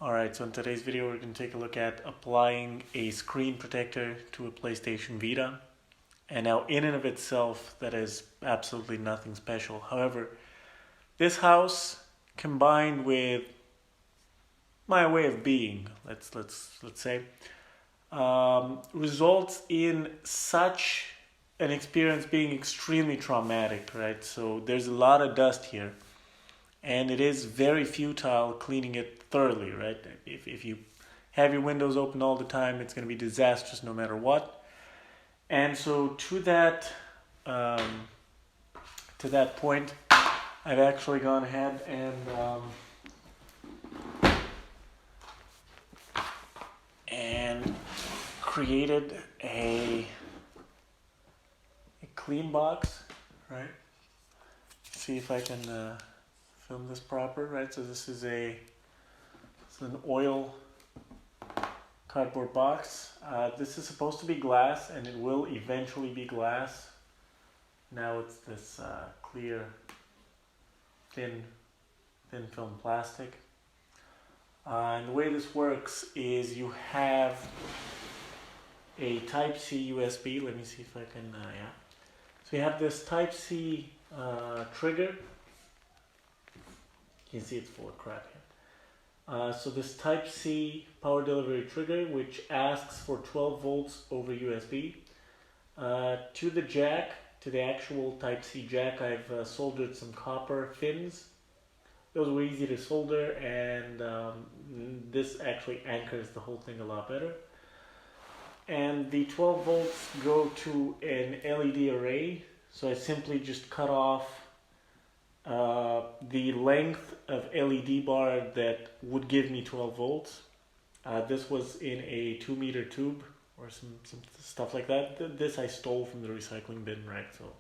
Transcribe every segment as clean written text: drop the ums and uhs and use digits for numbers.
Alright, so in today's video we're going to take a look at applying a screen protector to a PlayStation Vita. And now in and of itself that is absolutely nothing special. However, this house combined with my way of being, let's say, results in such an experience being extremely traumatic, right? So there's a lot of dust here. And it is very futile cleaning it thoroughly, right? If you have your windows open all the time, it's going to be disastrous no matter what. And so to that point, I've actually gone ahead and created a clean box, right? See if I can film this proper, right? So this is an oil cardboard box. This is supposed to be glass, and it will eventually be glass. Now it's this clear, thin film plastic. And the way this works is you have a Type-C USB. Let me see if I can, yeah. So you have this Type-C trigger. You can see it's full of crap here. So this Type-C power delivery trigger, which asks for 12 volts over USB. To the jack, to the actual Type-C jack, I've soldered some copper fins. Those were easy to solder, and this actually anchors the whole thing a lot better. And the 12 volts go to an LED array. So I simply just cut off the length of LED bar that would give me 12 volts. This was in a 2-meter tube or some stuff like that. This I stole from the recycling bin, right? So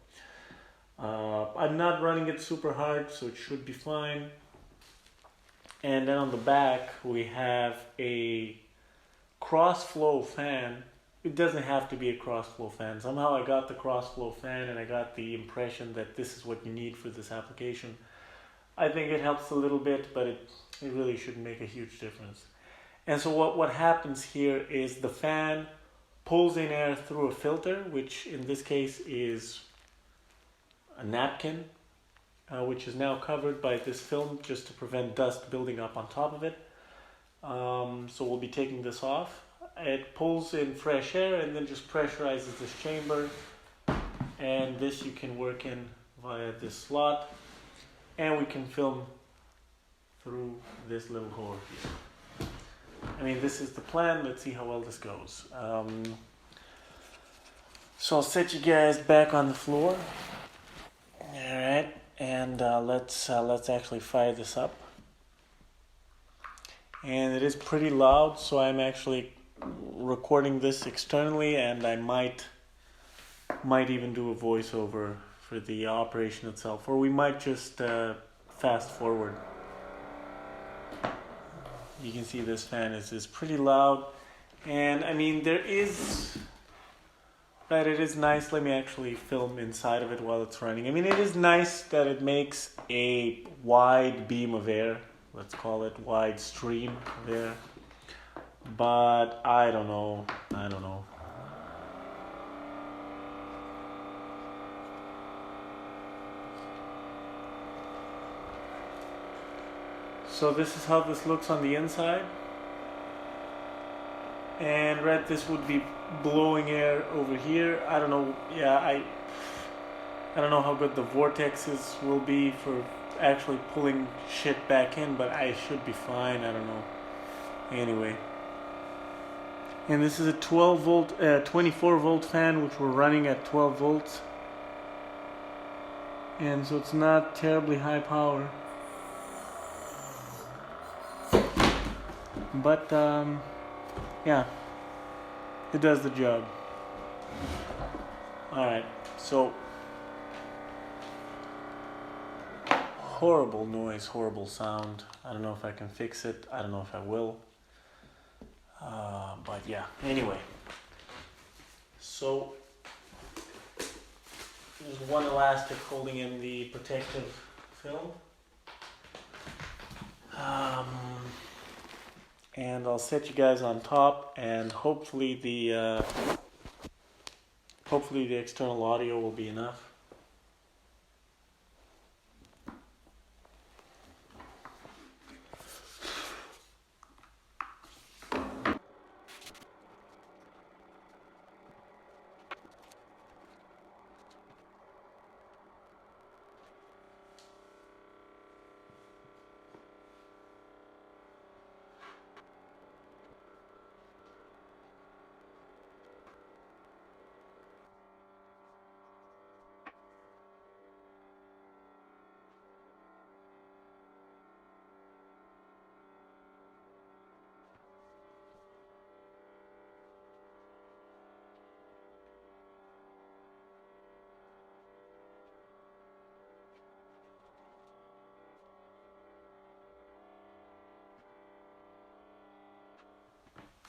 I'm not running it super hard, so it should be fine. And then on the back we have a cross-flow fan. It doesn't have to be a cross-flow fan. Somehow I got the cross-flow fan and I got the impression that this is what you need for this application. I think it helps a little bit, but it really shouldn't make a huge difference. And so what happens here is the fan pulls in air through a filter, which in this case is a napkin, which is now covered by this film just to prevent dust building up on top of it. So we'll be taking this off. It pulls in fresh air and then just pressurizes this chamber, and this you can work in via this slot, and we can film through this little hole here. I mean, this is the plan. Let's see how well this goes. So I'll set you guys back on the floor. All right, and let's actually fire this up. And it is pretty loud, so I'm actually recording this externally, and I might even do a voiceover for the operation itself, or we might just fast forward. You can see this fan is pretty loud, and I mean it is nice. Let me actually film inside of it while it's running. I mean, it is nice that it makes a wide beam of air, let's call it wide stream of air. But I don't know. So this is how this looks on the inside. And right, this would be blowing air over here. I don't know. Yeah, I don't know how good the vortexes will be for actually pulling shit back in, but I should be fine. I don't know. Anyway. And this is a 24 volt fan, which we're running at 12 volts. And so it's not terribly high power. But, yeah, it does the job. Alright, so horrible noise, horrible sound. I don't know if I can fix it. I don't know if I will. But yeah, anyway, so there's one elastic holding in the protective film. and I'll set you guys on top, and hopefully the external audio will be enough.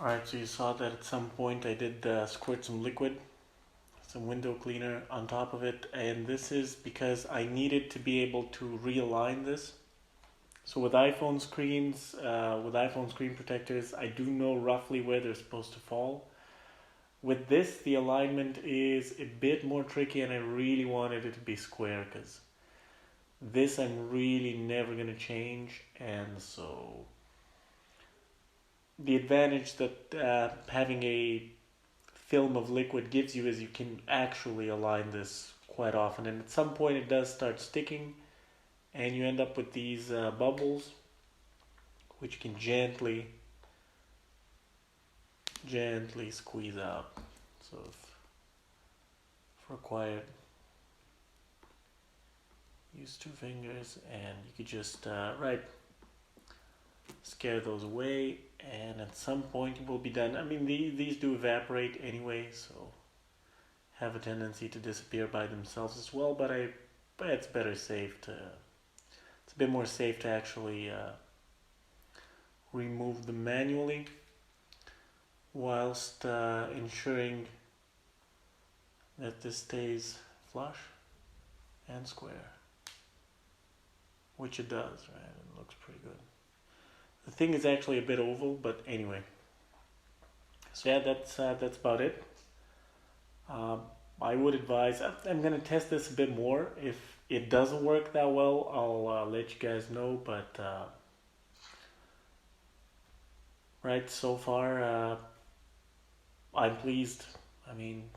Alright, so you saw that at some point I did squirt some liquid, some window cleaner on top of it, and this is because I needed to be able to realign this. So with iPhone screens, with iPhone screen protectors, I do know roughly where they're supposed to fall. With this, the alignment is a bit more tricky, and I really wanted it to be square because this I'm really never going to change. And so the advantage that having a film of liquid gives you is you can actually align this quite often, and at some point it does start sticking and you end up with these bubbles which you can gently squeeze out. So if required, use 2 fingers and you could just scare those away, and at some point it will be done. I mean, these do evaporate anyway, so have a tendency to disappear by themselves as well, but it's a bit more safe to actually remove them manually whilst ensuring that this stays flush and square, which it does, right? It looks pretty good. The thing is actually a bit oval, but anyway. So yeah, that's about it. I would advise, I'm going to test this a bit more. If it doesn't work that well, I'll let you guys know, but right, so far I'm pleased. I mean,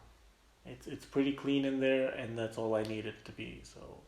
it's pretty clean in there, and that's all I need it to be, so